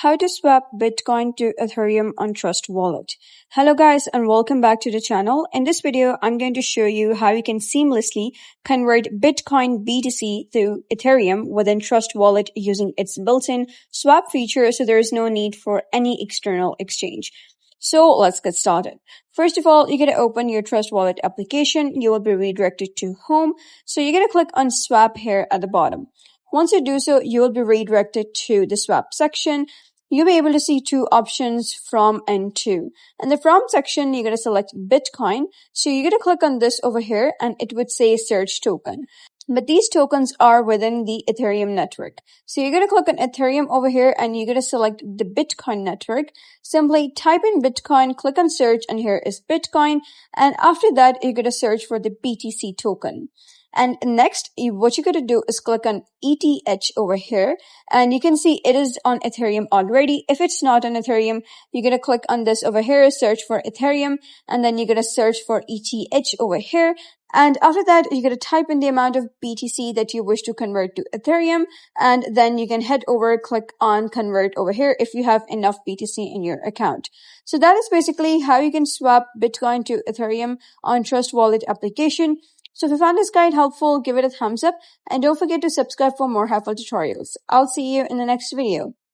How to swap Bitcoin to Ethereum on Trust Wallet. Hello guys and welcome back to the channel. In this video, I'm going to show you how you can seamlessly convert Bitcoin BTC to Ethereum within Trust Wallet using its built-in swap feature, so there is no need for any external exchange. So let's get started. First of all, you're going to open your Trust Wallet application. You will be redirected to home. So you're going to click on swap here at the bottom. Once you do so, you will be redirected to the swap section. You'll be able to see two options, from and to. In the from section, you're going to select Bitcoin. So you're going to click on this over here and it would say search token. But these tokens are within the Ethereum network. So you're going to click on Ethereum over here and you're going to select the Bitcoin network. Simply type in Bitcoin, click on search, and here is Bitcoin. And after that, you're going to search for the BTC token. And next, what you're going to do is click on ETH over here. And you can see it is on Ethereum already. If it's not on Ethereum, you're going to click on this over here, search for Ethereum, and then you're going to search for ETH over here. And after that, you're going to type in the amount of BTC that you wish to convert to Ethereum. And then you can head over, click on convert over here if you have enough BTC in your account. So that is basically how you can swap Bitcoin to Ethereum on Trust Wallet application. So if you found this guide helpful, give it a thumbs up and don't forget to subscribe for more helpful tutorials. I'll see you in the next video.